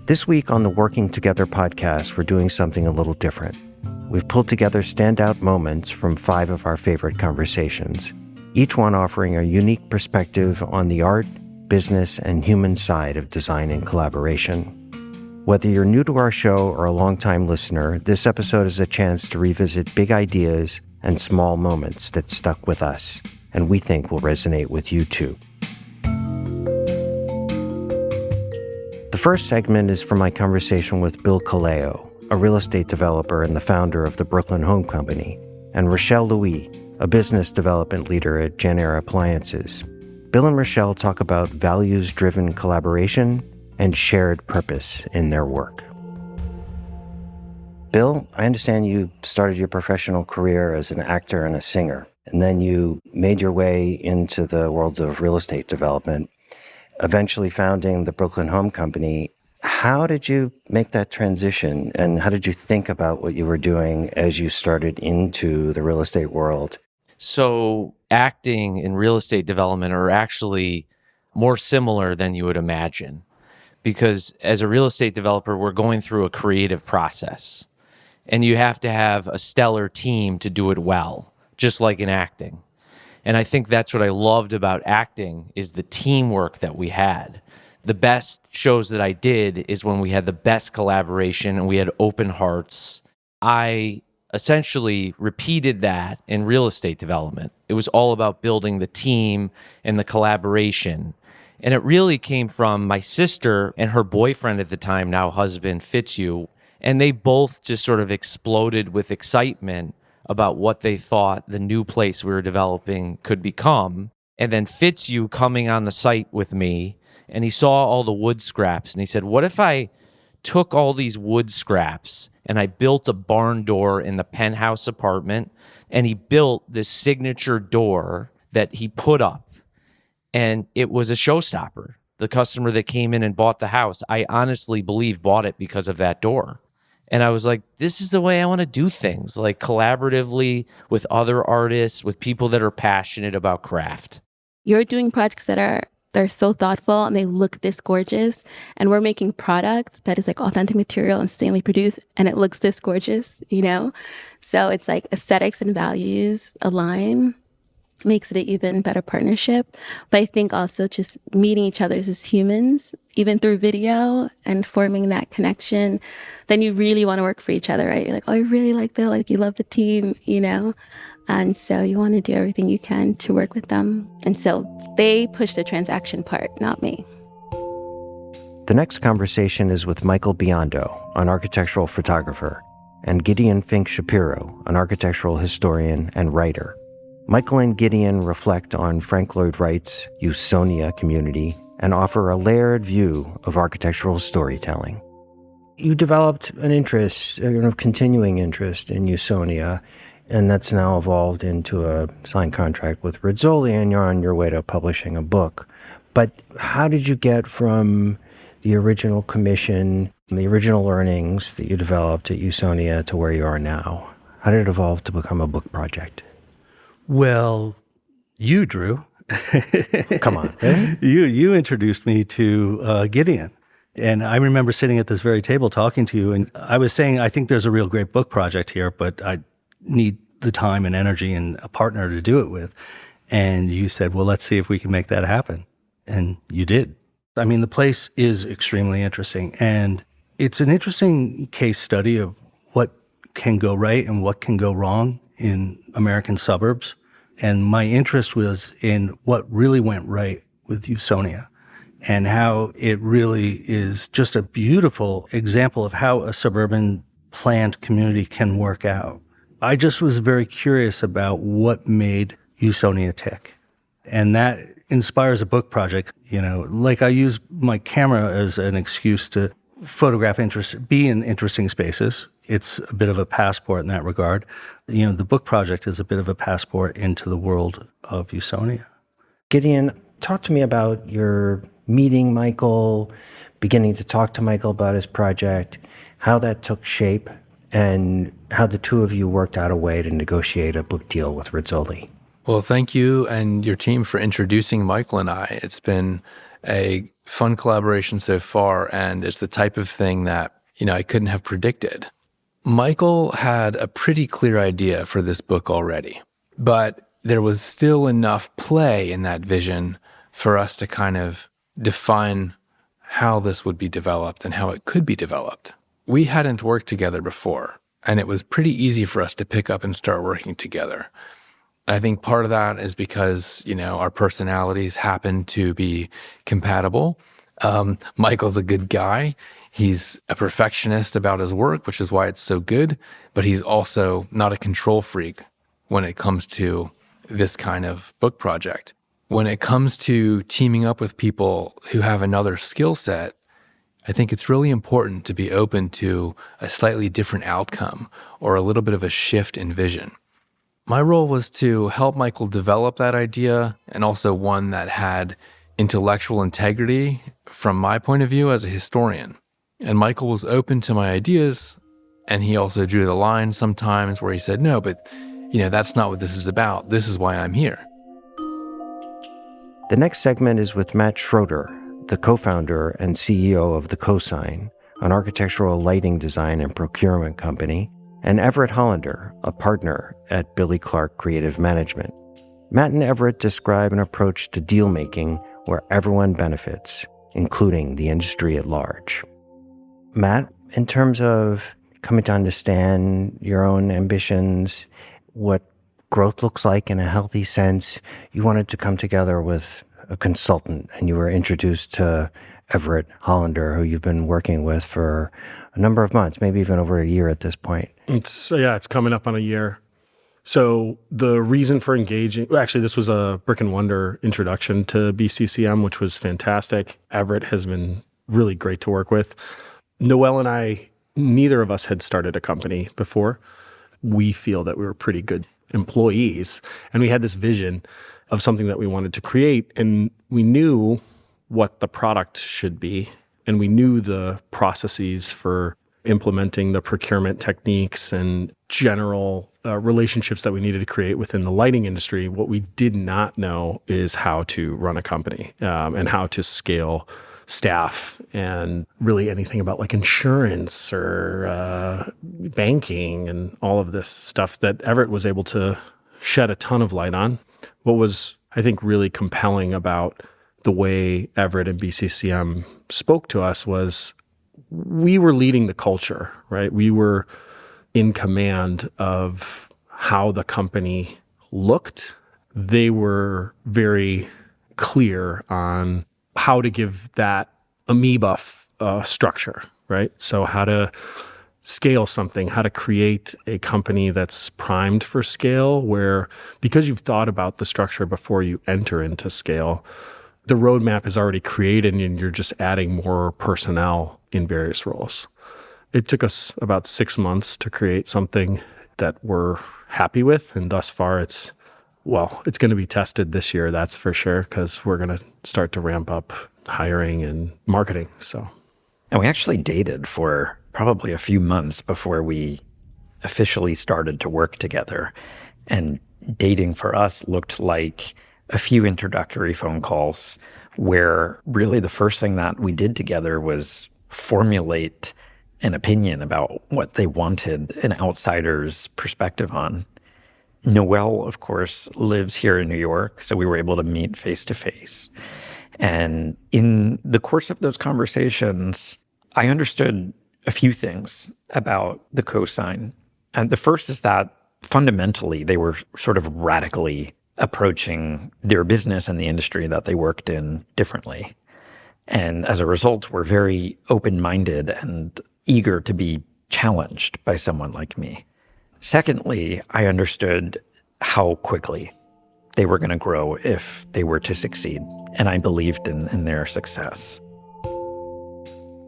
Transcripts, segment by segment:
This week on the Working Together podcast, we're doing something a little different. We've pulled together standout moments from 5 of our favorite conversations, each one offering a unique perspective on the art, business, and human side of design and collaboration. Whether you're new to our show or a longtime listener, this episode is a chance to revisit big ideas and small moments that stuck with us, and we think will resonate with you too. The first segment is from my conversation with Bill Kaleo, a real estate developer and the founder of the Brooklyn Home Company, and Rochelle Louis, a business development leader at Jenn-Air Appliances. Bill and Rochelle talk about values-driven collaboration and shared purpose in their work. Bill, I understand you started your professional career as an actor and a singer, and then you made your way into the world of real estate development, eventually founding the Brooklyn Home Company. How did you make that transition, and how did you think about what you were doing as you started into the real estate world? So acting and real estate development are actually more similar than you would imagine, because as a real estate developer, we're going through a creative process, and you have to have a stellar team to do it well, just like in acting. And I think that's what I loved about acting is the teamwork that we had. The best shows that I did is when we had the best collaboration and we had open hearts. I essentially repeated that in real estate development. It was all about building the team and the collaboration. And it really came from my sister and her boyfriend at the time, now husband, Fitzhugh. And they both just sort of exploded with excitement about what they thought the new place we were developing could become. And then Fitzhugh coming on the site with me, and he saw all the wood scraps, and he said, what if I took all these wood scraps and I built a barn door in the penthouse apartment, and he built this signature door that he put up, and it was a showstopper. The customer that came in and bought the house, I honestly believe bought it because of that door. And I was like, this is the way I want to do things, like collaboratively with other artists, with people that are passionate about craft. You're doing projects they're so thoughtful and they look this gorgeous. And we're making product that is like authentic material and sustainably produced, and it looks this gorgeous, you know? So it's like aesthetics and values align, makes it an even better partnership. But I think also just meeting each other as humans, even through video and forming that connection, then you really want to work for each other, right? You're like, oh, I really like Bill, like you love the team, you know? And so you want to do everything you can to work with them. And so they push the transaction part, not me. The next conversation is with Michael Biondo, an architectural photographer, and Gideon Fink Shapiro, an architectural historian and writer. Michael and Gideon reflect on Frank Lloyd Wright's Usonia community and offer a layered view of architectural storytelling. You developed an interest, a continuing interest in Usonia, and that's now evolved into a signed contract with Rizzoli, and you're on your way to publishing a book. But how did you get from the original commission, the original earnings that you developed at Usonia to where you are now? How did it evolve to become a book project? Well, you, Drew. Come on, really? You introduced me to Gideon. And I remember sitting at this very table talking to you, and I was saying, I think there's a real great book project here, but I need the time and energy and a partner to do it with. And you said, well, let's see if we can make that happen. And you did. I mean, the place is extremely interesting. And it's an interesting case study of what can go right and what can go wrong in American suburbs. And my interest was in what really went right with Usonia and how it really is just a beautiful example of how a suburban planned community can work out. I just was very curious about what made Usonia tick. And that inspires a book project. You know, like I use my camera as an excuse to photograph be in interesting spaces. It's a bit of a passport in that regard. You know, the book project is a bit of a passport into the world of Usonia. Gideon, talk to me about your meeting Michael, beginning to talk to Michael about his project, how that took shape, and how the two of you worked out a way to negotiate a book deal with Rizzoli. Well, thank you and your team for introducing Michael and I. It's been a fun collaboration so far, and it's the type of thing that, I couldn't have predicted. Michael had a pretty clear idea for this book already, but there was still enough play in that vision for us to kind of define how this would be developed and how it could be developed. We hadn't worked together before, and it was pretty easy for us to pick up and start working together. I think part of that is because, our personalities happen to be compatible. Michael's a good guy. He's a perfectionist about his work, which is why it's so good, but he's also not a control freak when it comes to this kind of book project. When it comes to teaming up with people who have another skill set, I think it's really important to be open to a slightly different outcome or a little bit of a shift in vision. My role was to help Michael develop that idea, and also one that had intellectual integrity from my point of view as a historian. And Michael was open to my ideas, and he also drew the line sometimes where he said, no, but that's not what this is about. This is why I'm here. The next segment is with Matt Schroeder, the co-founder and CEO of The Cosign, an architectural lighting design and procurement company, and Everett Hollander, a partner at Billy Clark Creative Management. Matt and Everett describe an approach to deal-making where everyone benefits, including the industry at large. Matt, in terms of coming to understand your own ambitions, what growth looks like in a healthy sense, you wanted to come together with a consultant, and you were introduced to Everett Hollander, who you've been working with for a number of months, maybe even over a year at this point. It's coming up on a year. So the reason for engaging, actually, this was a brick and wonder introduction to BCCM, which was fantastic. Everett has been really great to work with. Noelle and I, neither of us had started a company before. We feel that we were pretty good employees, and we had this vision of something that we wanted to create, and we knew what the product should be, and we knew the processes for implementing the procurement techniques and general relationships that we needed to create within the lighting industry. What we did not know is how to run a company and how to scale staff and really anything about like insurance or banking and all of this stuff that Everett was able to shed a ton of light on. What was, I think, really compelling about the way Everett and BCCM spoke to us was we were leading the culture, right? We were in command of how the company looked. They were very clear on how to give that amoeba structure, right? So how to scale something, how to create a company that's primed for scale, where because you've thought about the structure before you enter into scale, the roadmap is already created and you're just adding more personnel in various roles. It took us about 6 months to create something that we're happy with, and thus far it's going to be tested this year, that's for sure, because we're going to start to ramp up hiring and marketing. And we actually dated for probably a few months before we officially started to work together. And dating for us looked like a few introductory phone calls where really the first thing that we did together was formulate an opinion about what they wanted an outsider's perspective on. Noelle, of course, lives here in New York, so we were able to meet face to face. And in the course of those conversations, I understood a few things about the Cosign. And the first is that fundamentally, they were sort of radically approaching their business and the industry that they worked in differently. And as a result, were very open-minded and eager to be challenged by someone like me. Secondly, I understood how quickly they were going to grow if they were to succeed, and I believed in their success.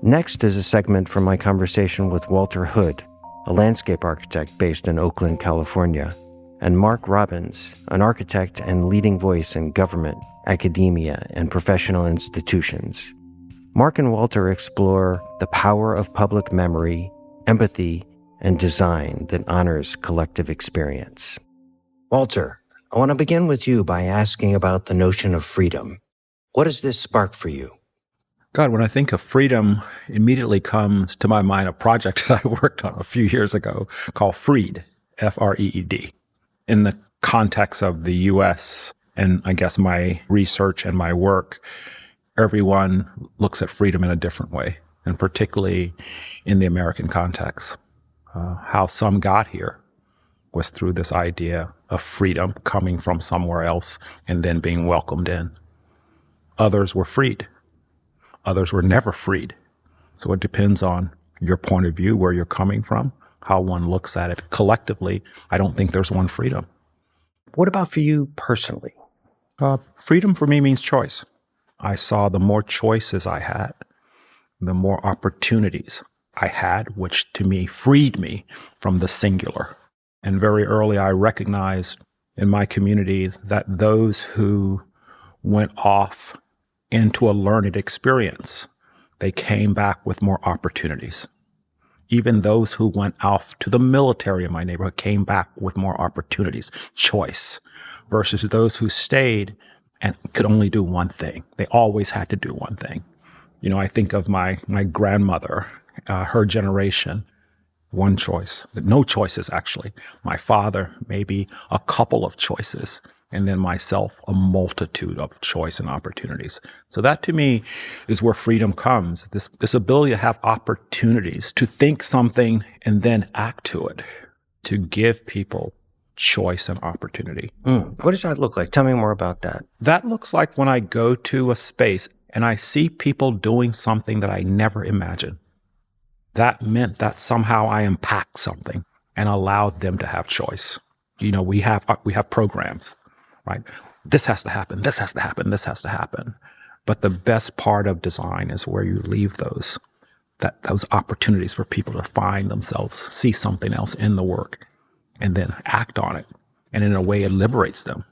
Next is a segment from my conversation with Walter Hood, a landscape architect based in Oakland, California, and Mark Robbins, an architect and leading voice in government, academia, and professional institutions. Mark and Walter explore the power of public memory, empathy, and design that honors collective experience. Walter, I want to begin with you by asking about the notion of freedom. What does this spark for you? God, when I think of freedom, immediately comes to my mind a project that I worked on a few years ago called Freed, F-R-E-E-D. In the context of the U.S. and I guess my research and my work, everyone looks at freedom in a different way, and particularly in the American context. How some got here was through this idea of freedom coming from somewhere else and then being welcomed in. Others were freed. Others were never freed. So it depends on your point of view, where you're coming from, how one looks at it. Collectively, I don't think there's one freedom. What about for you personally? Freedom for me means choice. I saw the more choices I had, the more opportunities I had, which to me freed me from the singular. And very early, I recognized in my community that those who went off into a learned experience, they came back with more opportunities. Even those who went off to the military in my neighborhood came back with more opportunities, choice, versus those who stayed and could only do one thing. They always had to do one thing. You know, I think of my grandmother, her generation, one choice, no choices actually. My father, maybe a couple of choices. And then myself, a multitude of choice and opportunities. So that to me is where freedom comes. This ability to have opportunities, to think something and then act to it, to give people choice and opportunity. What does that look like? Tell me more about that. That looks like when I go to a space and I see people doing something that I never imagined. That meant that somehow I impact something and allowed them to have choice. You know, we have programs. Right? This has to happen. This has to happen. This has to happen. But the best part of design is where you leave those opportunities for people to find themselves, see something else in the work, and then act on it. And in a way, it liberates them.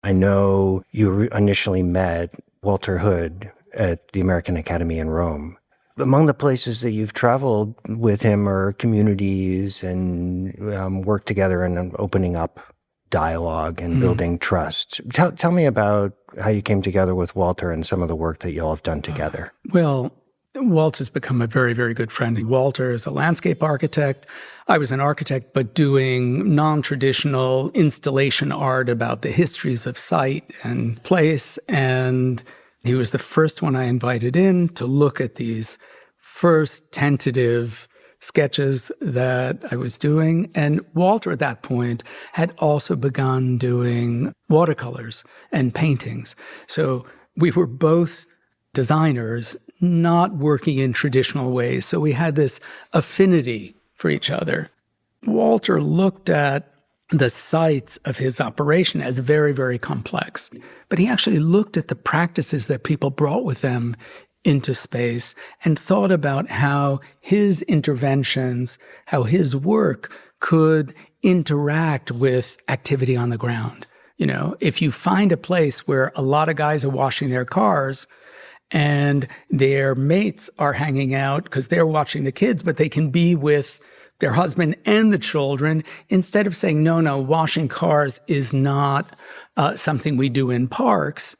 I know you initially met Walter Hood at the American Academy in Rome. Among the places that you've traveled with him are communities and worked together in opening up dialogue and building trust. Tell me about how you came together with Walter and some of the work that you all have done together. Well, Walter's become a very, very good friend. Walter is a landscape architect. I was an architect, but doing non-traditional installation art about the histories of site and place. And he was the first one I invited in to look at these first tentative sketches that I was doing. And Walter at that point had also begun doing watercolors and paintings. So we were both designers, not working in traditional ways. So we had this affinity for each other. Walter looked at the sites of his operation as very, very complex. But he actually looked at the practices that people brought with them into space and thought about how his interventions, how his work could interact with activity on the ground. You know, if you find a place where a lot of guys are washing their cars and their mates are hanging out because they're watching the kids, but they can be with their husband and the children, instead of saying, no, washing cars is not something we do in parks,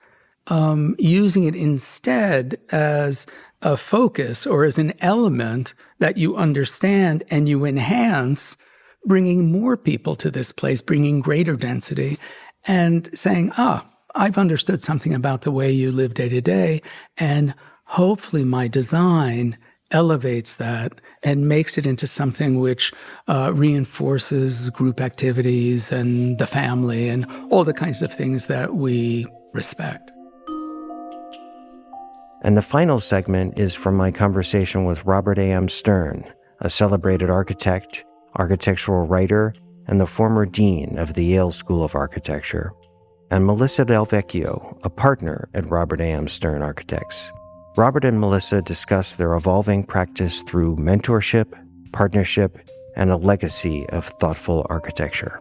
using it instead as a focus or as an element that you understand and you enhance, bringing more people to this place, bringing greater density, and saying, I've understood something about the way you live day to day, and hopefully my design elevates that and makes it into something which reinforces group activities and the family and all the kinds of things that we respect. And the final segment is from my conversation with Robert A.M. Stern, a celebrated architect, architectural writer, and the former dean of the Yale School of Architecture, and Melissa Del Vecchio, a partner at Robert A.M. Stern Architects. Robert and Melissa discuss their evolving practice through mentorship, partnership, and a legacy of thoughtful architecture.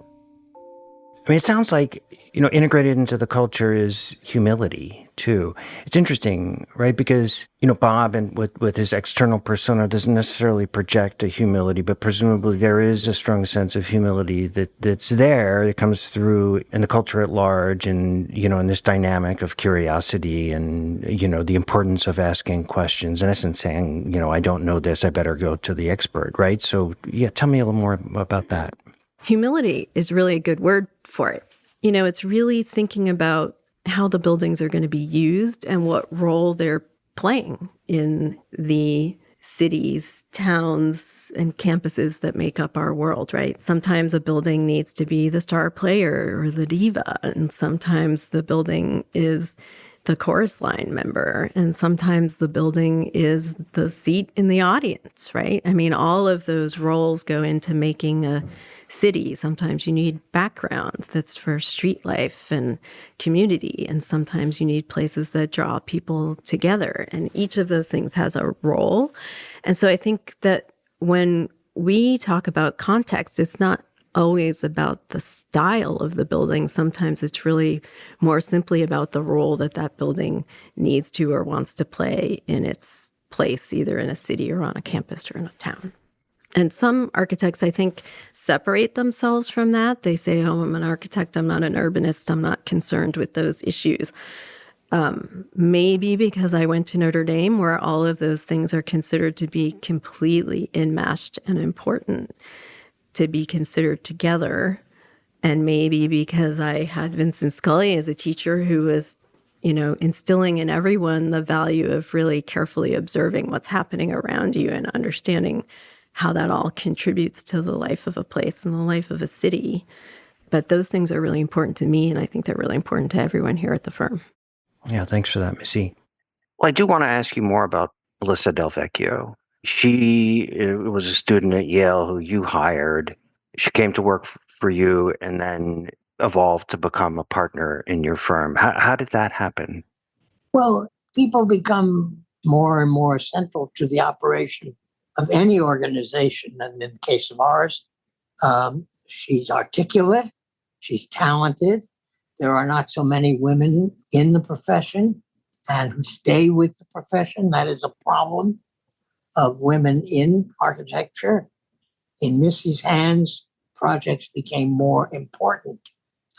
I mean, it sounds like, integrated into the culture is humility too. It's interesting, right? Because, Bob and with his external persona doesn't necessarily project a humility, but presumably there is a strong sense of humility that's there. It comes through in the culture at large and, in this dynamic of curiosity and, the importance of asking questions. In essence, saying, I don't know this, I better go to the expert, right? So, yeah, tell me a little more about that. Humility is really a good word for it. It's really thinking about how the buildings are going to be used and what role they're playing in the cities, towns, and campuses that make up our world, right? Sometimes a building needs to be the star player or the diva, and sometimes the building is the chorus line member, and sometimes the building is the seat in the audience, right? I mean, all of those roles go into making a city. Sometimes you need backgrounds that's for street life and community, and sometimes you need places that draw people together, and each of those things has a role. And so I think that when we talk about context, it's not always about the style of the building. Sometimes it's really more simply about the role that that building needs to or wants to play in its place, either in a city or on a campus or in a town. And some architects, I think, separate themselves from that. They say, oh, I'm an architect, I'm not an urbanist, I'm not concerned with those issues. Maybe because I went to Notre Dame, where all of those things are considered to be completely enmeshed and important to be considered together. And maybe because I had Vincent Scully as a teacher who was, instilling in everyone the value of really carefully observing what's happening around you and understanding how that all contributes to the life of a place and the life of a city. But those things are really important to me, and I think they're really important to everyone here at the firm. Yeah, thanks for that, Missy. Well, I do want to ask you more about Melissa Del Vecchio. She was a student at Yale who you hired. She came to work for you and then evolved to become a partner in your firm. How did that happen? Well, people become more and more central to the operation of any organization. And in the case of ours, she's articulate, she's talented. There are not so many women in the profession and who stay with the profession. That is a problem of women in architecture. In Missy's hands, projects became more important,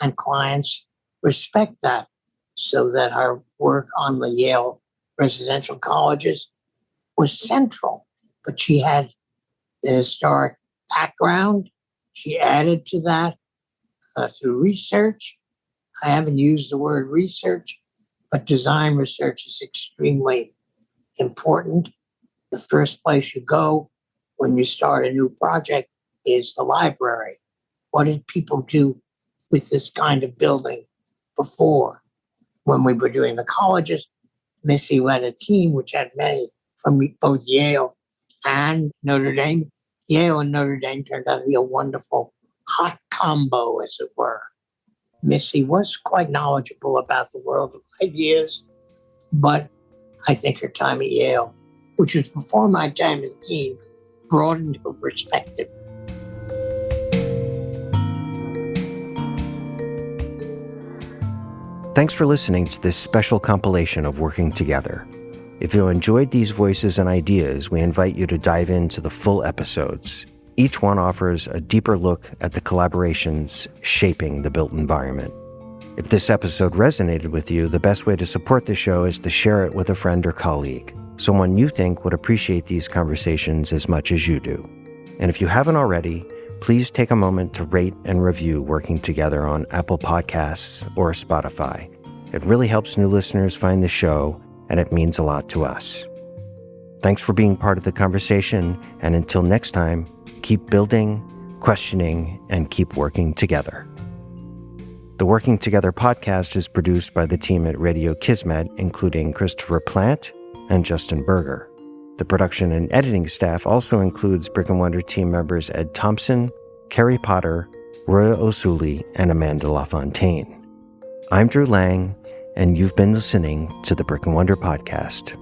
and clients respect that, so that our work on the Yale residential colleges was central. But she had the historic background. She added to that through research. I haven't used the word research, but design research is extremely important. The first place you go when you start a new project is the library. What did people do with this kind of building before? When we were doing the colleges, Missy led a team which had many from both Yale and Notre Dame. Yale and Notre Dame turned out to be a wonderful hot combo, as it were. Missy was quite knowledgeable about the world of ideas, but I think her time at Yale, which was before my time as dean, broadened her perspective. Thanks for listening to this special compilation of Working Together. If you enjoyed these voices and ideas, we invite you to dive into the full episodes. Each one offers a deeper look at the collaborations shaping the built environment. If this episode resonated with you, the best way to support the show is to share it with a friend or colleague, someone you think would appreciate these conversations as much as you do. And if you haven't already, please take a moment to rate and review Working Together on Apple Podcasts or Spotify. It really helps new listeners find the show, and it means a lot to us. Thanks for being part of the conversation, and until next time, keep building, questioning, and keep working together. The Working Together podcast is produced by the team at Radio Kismet, including Christopher Plant and Justin Berger. The production and editing staff also includes Brick and Wonder team members Ed Thompson, Carrie Potter, Roya Osuli, and Amanda LaFontaine. I'm Drew Lang, and you've been listening to the Brick and Wonder podcast.